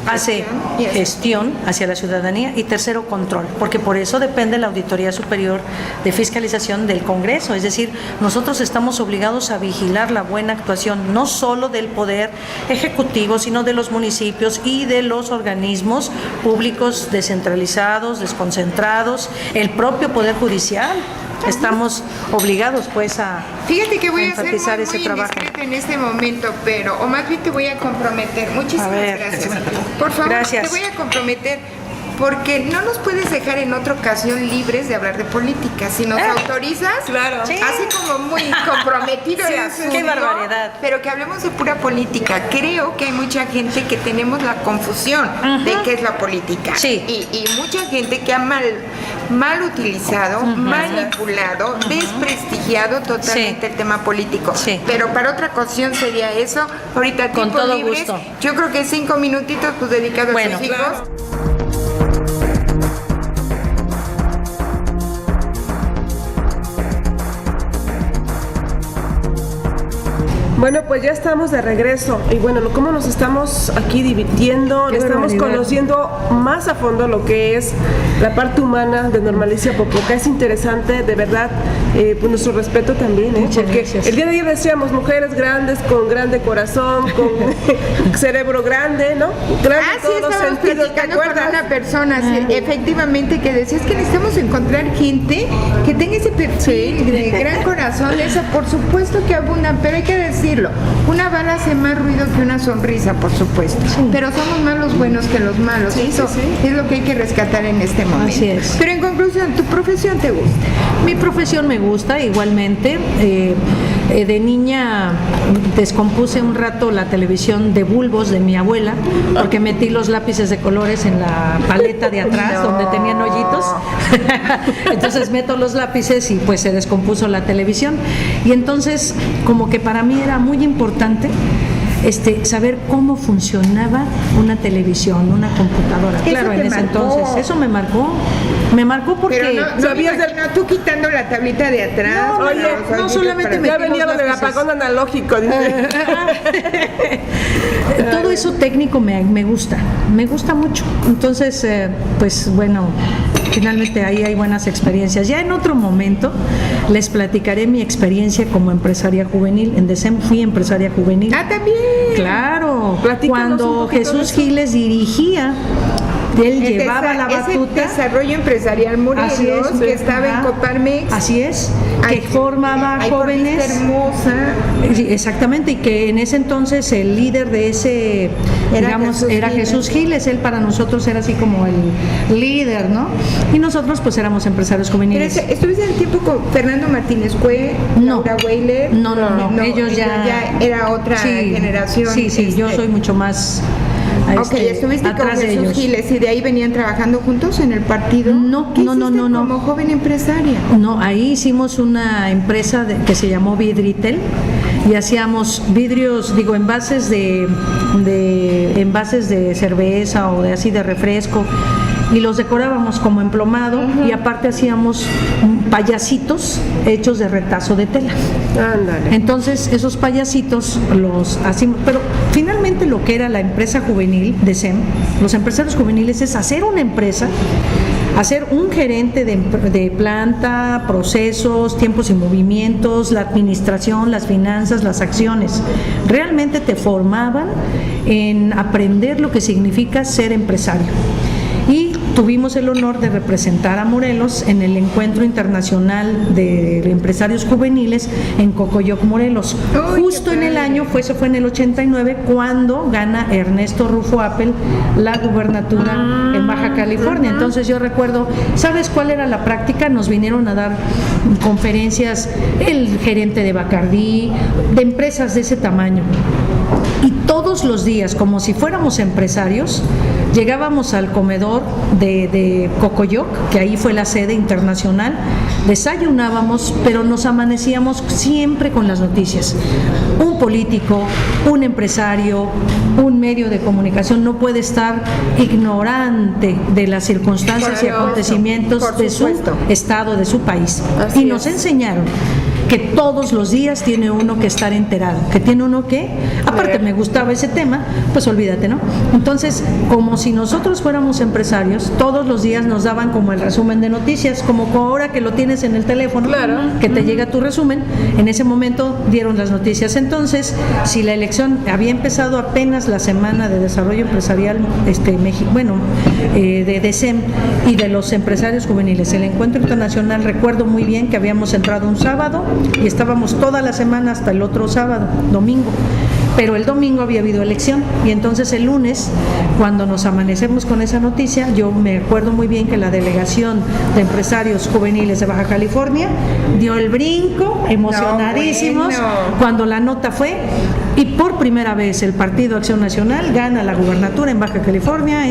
hace gestión hacia la ciudadanía, y tercero, control, porque por eso depende la Auditoría Superior de Fiscalización del Congreso. Es decir, nosotros estamos obligados a vigilar la buena actuación no solo del Poder Ejecutivo, sino de los municipios y de los organismos públicos descentralizados, desconcentrados, el propio Poder Judicial. Estamos obligados pues a Fíjate que voy a ser enfatizar muy ese trabajo. indiscreta en este momento, pero, o más bien te voy a comprometer. Muchísimas gracias. Por favor, gracias. Te voy a comprometer, porque no nos puedes dejar en otra ocasión libres de hablar de política. Si nos autorizas, Claro. así como muy comprometido el asunto, qué barbaridad. pero que hablemos de pura política. Creo que hay mucha gente que tenemos la confusión de qué es la política. Sí. Y mucha gente que ha mal utilizado, manipulado, desprestigiado totalmente el tema político. Sí. Pero para otra ocasión sería eso. Ahorita Con tiempos todo libres, gusto. yo creo que 5 minutitos pues dedicados Bueno, a sus hijos. claro. Bueno, pues ya estamos de regreso y bueno, cómo nos estamos aquí divirtiendo, estamos conociendo más a fondo lo que es la parte humana de Normalicia Popoca. Es interesante, de verdad, pues nuestro respeto también, Muchas porque gracias. el día de ayer decíamos mujeres grandes, con grande corazón, con cerebro grande, ¿no? Grande en Sí, todos los estábamos sentidos, ¿te platicando con acuerdas? una persona, sí, efectivamente, que decía, es que necesitamos encontrar gente que tenga ese perfil de gran corazón. Esa, por supuesto que abundan, pero hay que decirlo, una bala hace más ruido que una sonrisa, por supuesto, pero somos más los buenos que los malos. Eso es lo que hay que rescatar en este momento. Así es. Pero en conclusión, ¿tu profesión te gusta? Mi profesión me gusta igualmente. De niña descompuse un rato la televisión de bulbos de mi abuela porque metí los lápices de colores en la paleta de atrás donde tenían hoyitos. Entonces meto los lápices y pues se descompuso la televisión. Y entonces como que para mí era muy importante saber cómo funcionaba una televisión, una computadora. Eso Claro, te en ese marcó. entonces eso me marcó porque Pero no ¿sabías me imagino tú quitando la tablita de atrás. No, para oye, los no hoyitos solamente para- me- Ya venía lo del lápices. apagón analógico, dice. todo eso técnico me gusta mucho. Entonces, pues bueno, finalmente ahí hay buenas experiencias. Ya en otro momento les platicaré mi experiencia como empresaria juvenil. En DECEM fui empresaria juvenil. Ah, también. Claro, Platícanos un cuando poquito de Jesús eso. Giles dirigía, él llevaba la batuta. Ese desarrollo empresarial Morelos, Así es, que estaba en ajá. Coparmex. Así es, Ay, que formaba ay, jóvenes. Corista hermosa. Sí, exactamente, y que en ese entonces el líder de ese, era Jesús Giles. Él para nosotros era así como el líder, ¿no? Y nosotros pues éramos empresarios Pero juveniles. ¿estuviste en el tiempo con Fernando Martínez Cue, No. Laura Weiler? No, ellos ya era otra generación. Sí, yo soy mucho más Ok, estuviste con atrás de Jesús ellos. Giles y de ahí venían trabajando juntos en el partido. No, ¿Qué no, no, hiciste no. como joven empresaria? No, ahí hicimos una empresa que se llamó Vidritel y hacíamos envases de cerveza o de refresco, y los decorábamos como emplomado, y aparte hacíamos payasitos hechos de retazo de tela. Ándale. Entonces esos payasitos los hacíamos, pero finalmente lo que era la empresa juvenil de SEM, los empresarios juveniles, es hacer una empresa, hacer un gerente de planta, procesos, tiempos y movimientos, la administración, las finanzas, las acciones. Realmente te formaban en aprender lo que significa ser empresario. Y tuvimos el honor de representar a Morelos en el Encuentro Internacional de Empresarios Juveniles en Cocoyoc, Morelos. ¡Uy, Justo qué en el padre! año, eso fue en el 89, cuando gana Ernesto Rufo Appel la gubernatura en Baja California. Entonces yo recuerdo, ¿sabes cuál era la práctica? Nos vinieron a dar conferencias el gerente de Bacardí, de empresas de ese tamaño. Y todos los días, como si fuéramos empresarios, llegábamos al comedor de Cocoyoc, que ahí fue la sede internacional, desayunábamos, pero nos amanecíamos siempre con las noticias. Un político, un empresario, un medio de comunicación no puede estar ignorante de las circunstancias y Claro, acontecimientos por de su supuesto. estado, de su país. Así Y nos es. enseñaron que todos los días tiene uno que estar enterado, que tiene uno que, aparte me gustaba ese tema, pues olvídate, ¿no? Entonces, como si nosotros fuéramos empresarios, todos los días nos daban como el resumen de noticias, como ahora que lo tienes en el teléfono, que te llega tu resumen, en ese momento dieron las noticias. Entonces, si la elección había empezado apenas la semana de desarrollo empresarial de DECEM y de los empresarios juveniles, el encuentro internacional, recuerdo muy bien que habíamos entrado un sábado y estábamos toda la semana hasta el otro sábado, domingo. Pero el domingo había habido elección y entonces el lunes, cuando nos amanecemos con esa noticia, yo me acuerdo muy bien que la delegación de empresarios juveniles de Baja California dio el brinco, emocionadísimos, cuando la nota fue, y por primera vez el Partido Acción Nacional gana la gubernatura en Baja California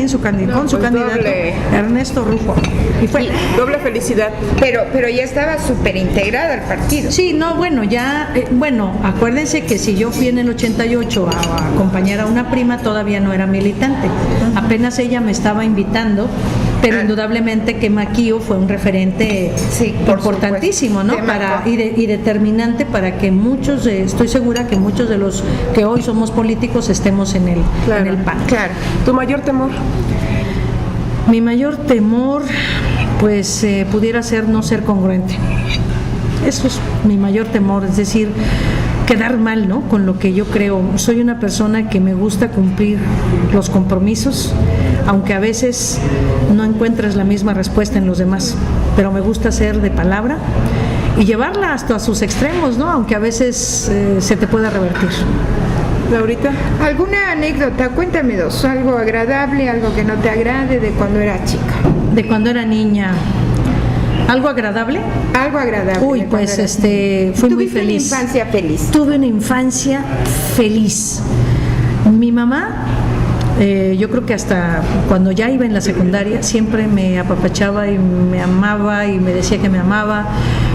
con su candidato Ernesto Rufo. Y fue doble felicidad. Pero ya estaba súper integrada al partido. Sí, no, bueno, ya, acuérdense que si yo fui en el 88 a acompañar a una prima, todavía no era militante, apenas ella me estaba invitando, pero indudablemente que Maquío fue un referente importantísimo, ¿no? Y determinante para que muchos, estoy segura que muchos de los que hoy somos políticos estemos en el PAN. Claro. ¿Tu mayor temor? Mi mayor temor, pues pudiera ser no ser congruente. Eso es mi mayor temor, es decir, quedar mal, ¿no?, con lo que yo creo. Soy una persona que me gusta cumplir los compromisos, aunque a veces no encuentres la misma respuesta en los demás, pero me gusta ser de palabra y llevarla hasta a sus extremos, ¿no?, aunque a veces se te pueda revertir. Laurita. ¿Alguna anécdota? Cuéntame dos, algo agradable, algo que no te agrade de cuando era chica. De cuando era niña. ¿Algo agradable? Algo agradable. Uy, pues fui muy feliz. ¿Tuviste una infancia feliz? Tuve una infancia feliz. Mi mamá, yo creo que hasta cuando ya iba en la secundaria, siempre me apapachaba y me amaba y me decía que me amaba.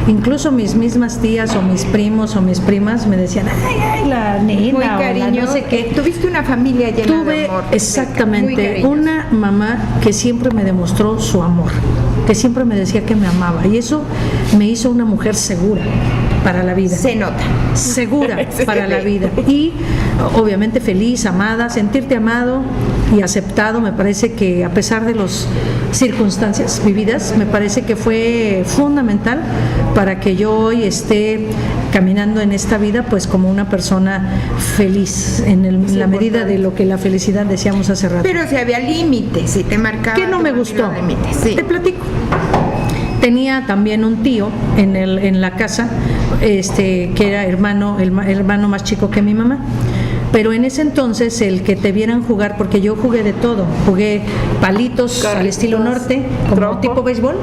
Incluso mis mismas tías o mis primos o mis primas me decían, ay, la nena, muy o cariño, la no sé qué. Tuviste una familia llena de amor. Exactamente, una mamá que siempre me demostró su amor, que siempre me decía que me amaba, y eso me hizo una mujer segura para la vida. Se nota. Segura para la vida. Y obviamente feliz, amada, sentirte amado y aceptado. Me parece que a pesar de las circunstancias vividas, me parece que fue fundamental para que yo hoy esté caminando en esta vida pues como una persona feliz, en la medida de lo que la felicidad decíamos hace rato. Pero si había límites y te marcaba. ¿Qué no me gustó? Sí. Te platico. Tenía también un tío en la casa, que era el hermano más chico que mi mamá. Pero en ese entonces el que te vieran jugar, porque yo jugué de todo, jugué palitos al estilo norte, como tipo béisbol,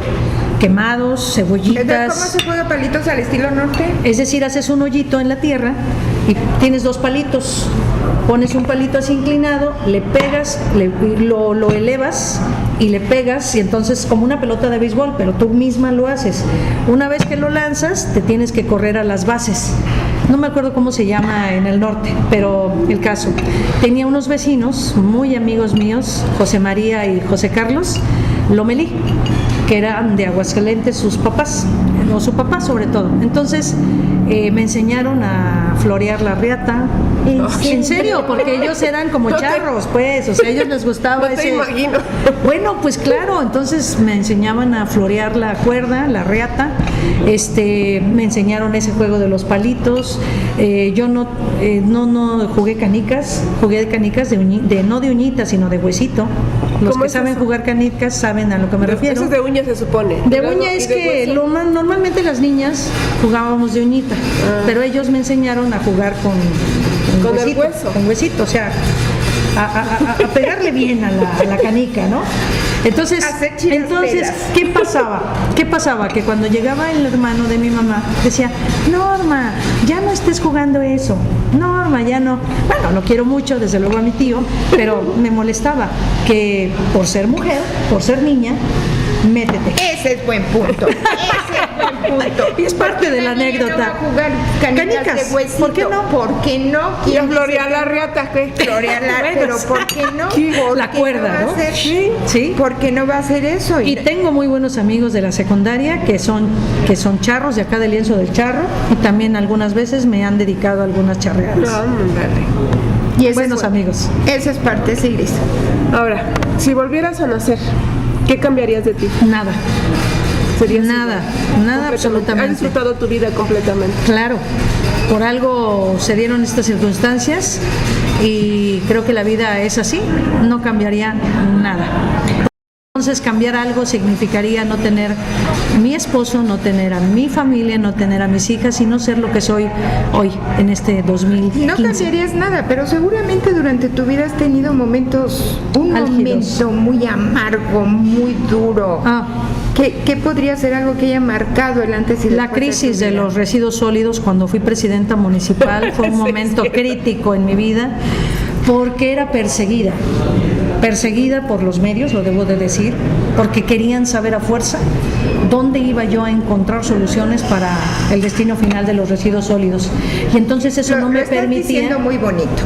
quemados, cebollitas. ¿Cómo se juega palitos al estilo norte? Es decir, haces un hoyito en la tierra y tienes dos palitos, pones un palito así inclinado, le pegas, lo elevas y le pegas, y entonces como una pelota de béisbol, pero tú misma lo haces. Una vez que lo lanzas, te tienes que correr a las bases. No me acuerdo cómo se llama en el norte, pero el caso. Tenía unos vecinos muy amigos míos, José María y José Carlos Lomelí, que eran de Aguascalientes sus papás, o su papá sobre todo. Entonces me enseñaron a florear la riata. ¿En serio? Porque ellos eran como charros, pues, o sea, a ellos les gustaba no te imagino. Bueno, pues claro, entonces me enseñaban a florear la cuerda, la riata, me enseñaron ese juego de los palitos. Yo no jugué canicas, jugué canicas no de uñitas, sino de huesito. Los que saben jugar canicas saben a lo que me refiero. Eso es de uña, se supone. De uña es que normalmente las niñas jugábamos de uñita, pero ellos me enseñaron a jugar con huesito, el hueso. Con huesito, o sea, a pegarle bien a la canica, ¿no? Entonces, ¿qué pasaba? Que cuando llegaba el hermano de mi mamá, decía, Norma, ya no estés jugando eso, Norma, ya no. Bueno, lo quiero mucho, desde luego a mi tío, pero me molestaba que por ser mujer, por ser niña, métete. Ese es buen punto. Ese es buen punto. Y es parte de la anécdota. No va a jugar canicas de huesito. ¿Por qué no? ¿Por qué no? Y a florear las riatas, ¿qué? Florear pero ¿por qué no? ¿Por La qué cuerda, va a ¿no? hacer? Sí. ¿Por qué no va a hacer eso? Y tengo muy buenos amigos de la secundaria que son charros de acá del Lienzo del Charro, y también algunas veces me han dedicado a algunas charreadas. Y ese Buenos amigos. Esa es parte, sí, Gris. Ahora, si volvieras a nacer, ¿qué cambiarías de ti? Nada. Serías Nada, igual. nada Completamente. absolutamente. Has disfrutado tu vida completamente. Claro, por algo se dieron estas circunstancias y creo que la vida es así, no cambiaría nada. Entonces cambiar algo significaría no tener mi esposo, no tener a mi familia, no tener a mis hijas y no ser lo que soy hoy en este 2015. No cambiarías nada, pero seguramente durante tu vida has tenido momentos, un álgidos. momento muy amargo, muy duro. ¿Qué podría ser algo que haya marcado el antes y después? La crisis de de los residuos sólidos cuando fui presidenta municipal fue un momento crítico en mi vida porque era perseguida por los medios, lo debo de decir, porque querían saber a fuerza dónde iba yo a encontrar soluciones para el destino final de los residuos sólidos. Y entonces eso no me permitía. Estás diciendo muy bonito.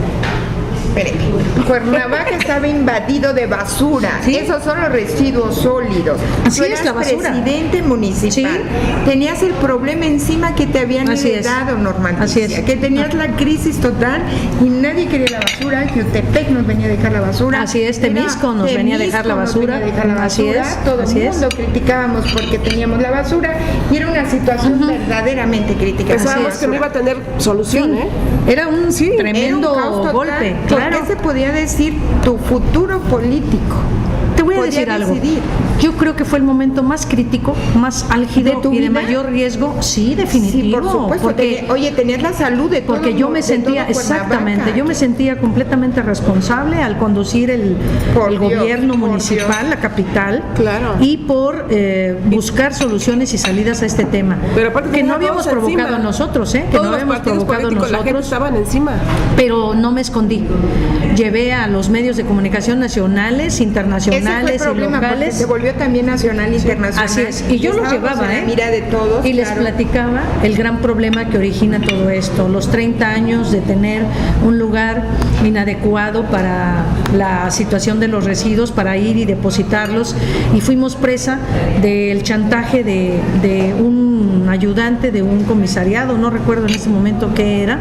Cuernavaca estaba invadido de basura. ¿Sí? Esos son los residuos sólidos. Así Tú es, eras la basura. presidente municipal. Sí. Tenías el problema encima que te habían Así es. heredado, Norma Así Leticia, es. que tenías la crisis total y nadie quería la basura, que Utepec nos venía a dejar la basura. Así es, Temisco nos venía a dejar la basura. Así es. Todo el mundo criticábamos porque teníamos la basura y era una situación verdaderamente crítica. Pensábamos que no iba a tener solución, ¿eh? Era un tremendo Era un caos total. golpe. ¿Por Claro. qué se podía decir tu futuro político? Te voy a Podía decir algo. decidir. Yo creo que fue el momento más crítico, más álgido ¿De tu y de vida? mayor riesgo. Sí, definitivo. Sí, por supuesto. Porque, Oye, tenías la salud de todo. porque yo me de sentía, todo Cuernavaca. exactamente, yo me sentía completamente responsable al conducir el gobierno municipal, la capital, Claro. y por buscar soluciones y salidas a este tema. Pero aparte que no teníamos habíamos todos provocado encima. nosotros, que Todos no los habíamos partidos provocado políticos, la gente nosotros. estaban encima. Pero no me escondí. Llevé a los medios de comunicación nacionales, internacionales Ese fue el y problema, porque locales. se volvió también nacional e internacional. Así es. Y yo los Estábamos llevaba, en la mira de todos. y les claro. platicaba el gran problema que origina todo esto, los 30 años de tener un lugar inadecuado para la situación de los residuos, para ir y depositarlos, y fuimos presa del chantaje de un ayudante de un comisariado, no recuerdo en ese momento qué era,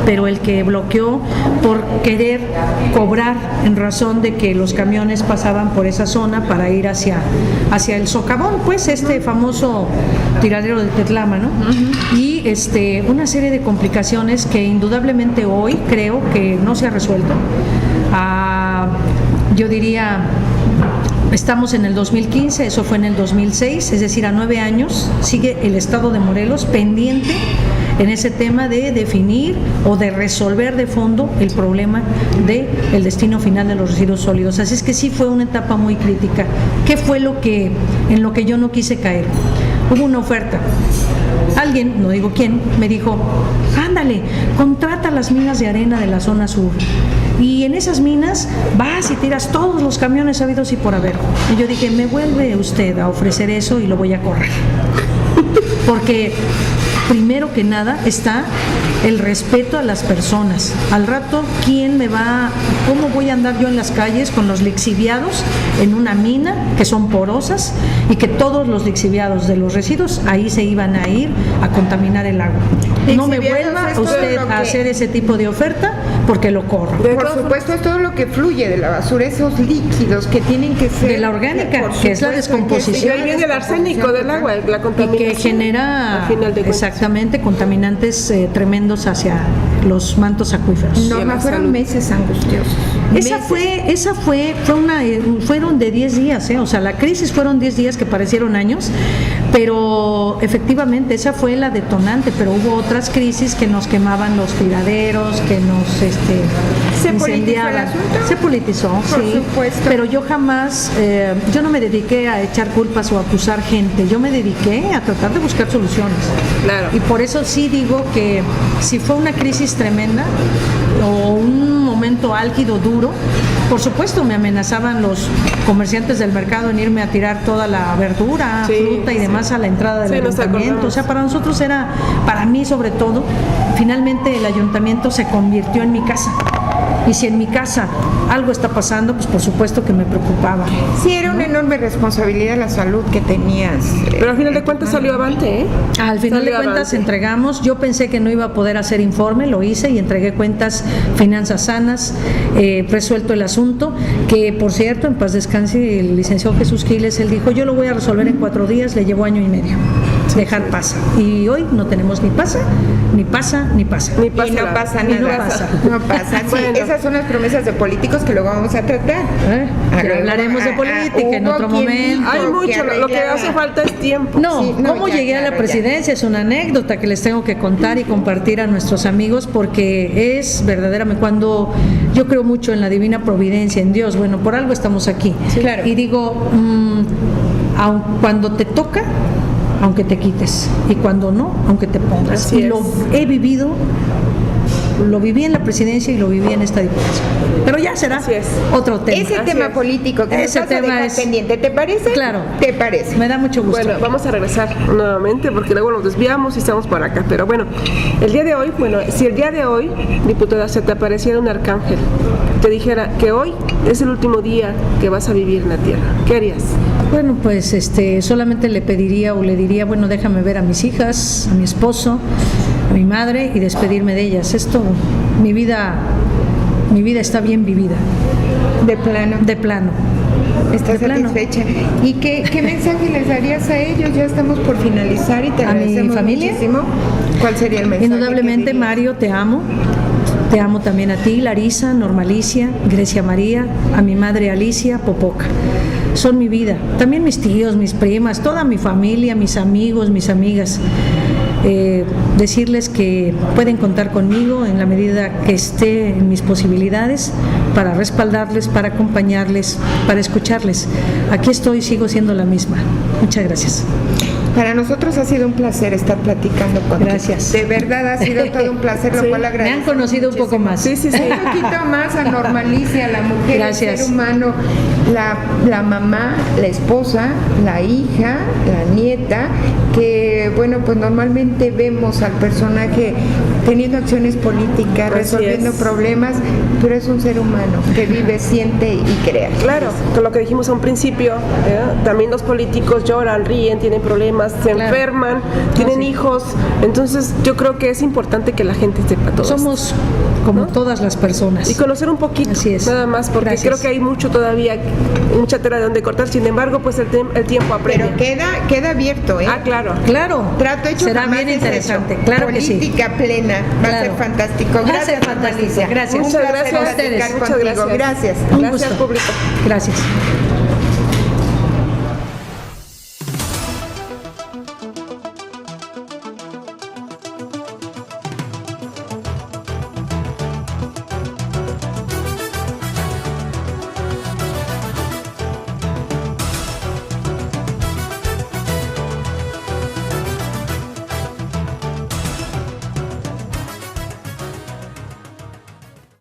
pero el que bloqueó por querer cobrar en razón de que los camiones pasaban por esa zona para ir hacia el socavón, pues este famoso tiradero de Tetlama, ¿no? Y una serie de complicaciones que indudablemente hoy creo que no se ha resuelto. Yo diría, estamos en el 2015, eso fue en el 2006, es decir, a 9 años sigue el estado de Morelos pendiente en ese tema de definir o de resolver de fondo el problema del destino final de los residuos sólidos. Así es que sí fue una etapa muy crítica. ¿Qué fue en lo que yo no quise caer? Hubo una oferta. Alguien, no digo quién, me dijo, ándale, contrata las minas de arena de la zona sur. Y en esas minas vas y tiras todos los camiones habidos y por haber. Y yo dije, me vuelve usted a ofrecer eso y lo voy a correr. Porque primero que nada está el respeto a las personas. Al rato, ¿cómo voy a andar yo en las calles con los lixiviados en una mina que son porosas y que todos los lixiviados de los residuos ahí se iban a ir a contaminar el agua? No me vuelva usted a hacer ese tipo de oferta porque lo corro. Por supuesto, es todo lo que fluye de la basura, esos líquidos que tienen que ser de la orgánica, que es la descomposición. Y ahí viene el arsénico del agua, la contaminación. Y que genera al final de cuentas. exactamente contaminantes tremendos hacia los mantos acuíferos. Norma, fueron meses angustiosos. Fueron de 10 días, o sea, la crisis fueron 10 días que parecieron años, pero efectivamente esa fue la detonante, pero hubo otras crisis que nos quemaban los tiraderos, que nos ¿Se politizó incendiaban. el asunto? Se politizó, Por sí, supuesto. pero yo jamás, yo no me dediqué a echar culpas o a acusar gente, yo me dediqué a tratar de buscar soluciones. Claro. Y por eso sí digo que si fue una crisis tremenda o un momento momento álgido, duro. Por supuesto, me amenazaban los comerciantes del mercado en irme a tirar toda la verdura, Sí, fruta y demás a la entrada del nos ayuntamiento. acordamos. O sea, para nosotros era, para mí sobre todo, finalmente el ayuntamiento se convirtió en mi casa. Y si en mi casa algo está pasando, pues por supuesto que me preocupaba. Sí, era una enorme responsabilidad la salud que tenías. Pero al final de cuentas salió avante, ¿eh? Al final de Salió cuentas avante. entregamos, yo pensé que no iba a poder hacer informe, lo hice y entregué cuentas, finanzas sanas, resuelto el asunto, que por cierto, en paz descanse el licenciado Jesús Giles, él dijo, yo lo voy a resolver en 4 días, le llevó 1 año y medio, dejar pasa. Y hoy no tenemos ni pasa, ni pasa, ni pasa. Ni Y pasa no nada. pasa Y no nada. pasa. No pasa. Sí, Bueno. esas son las promesas de políticos que luego vamos a tratar. Ya Luego, hablaremos de política en hubo otro quien momento. dijo Hay mucho, lo que arreglaba. hace falta es tiempo. No, Sí, no, ¿cómo ya, llegué a claro, la ya. presidencia? Es una anécdota que les tengo que contar y compartir a nuestros amigos porque es verdaderamente cuando yo creo mucho en la divina providencia, en Dios, bueno, por algo estamos aquí. Claro. Y digo, cuando te toca, aunque te quites, y cuando no, aunque te pongas. Así y lo es. he vivido, lo viví en la presidencia y lo viví en esta diputación. Pero ya será Así es. otro tema. Ese Así tema es. político que Ese nos vas a tema dejar es- pendiente, ¿te parece? Claro. ¿Te parece? Me da mucho gusto. Bueno, vamos a regresar nuevamente porque luego nos desviamos y estamos por acá. Pero bueno, el día de hoy, si el día de hoy, diputada, se te apareciera un arcángel, te dijera que hoy es el último día que vas a vivir en la tierra, ¿qué harías? Bueno, pues solamente le pediría o le diría, bueno, déjame ver a mis hijas, a mi esposo, a mi madre y despedirme de ellas. Esto, mi vida está bien vivida, De plano. de plano. ¿Estás de plano. satisfecha? ¿Y qué mensaje les darías a ellos? Ya estamos por finalizar y te ¿A mi agradecemos familia? muchísimo. ¿Cuál sería el mensaje? Indudablemente, que dirías? Mario, te amo. Te amo también a ti, Larisa, Normalicia, Grecia María, a mi madre Alicia, Popoca. Son mi vida. También mis tíos, mis primas, toda mi familia, mis amigos, mis amigas. Decirles que pueden contar conmigo en la medida que esté en mis posibilidades para respaldarles, para acompañarles, para escucharles. Aquí estoy, sigo siendo la misma. Muchas gracias. Para nosotros ha sido un placer estar platicando contigo. Gracias. De verdad ha sido todo un placer, lo Sí. cual Me agradezco. han conocido un poco más. Sí, sí, sí. Un poquito más a Normalicia, la mujer, Gracias. el ser humano, la mamá, la esposa, la hija, la nieta, que bueno, pues normalmente vemos al personaje teniendo acciones políticas, Así resolviendo es. problemas, pero es un ser humano que vive, siente y crea. Claro, con lo que dijimos a un principio, también los políticos lloran, ríen, tienen problemas, se Claro. enferman, tienen sí. hijos, entonces yo creo que es importante que la gente sepa todo esto. Somos como todas las personas. Y conocer un poquito, Así es. nada más, porque Gracias. creo que hay mucho todavía, mucha tela de donde cortar, sin embargo, pues el tiempo apremia. Pero queda abierto, ¿eh? Ah, claro. Claro, Trato hecho será jamás bien es interesante, eso. claro que sí. Política plena, va a ser Claro. fantástico. Va a Gracias, ser fantástico, Patricia. gracias. Un Muchas placer gracias a platicar ustedes. Muchas contigo. gracias. Gracias. Un Gracias, gusto. público. Gracias.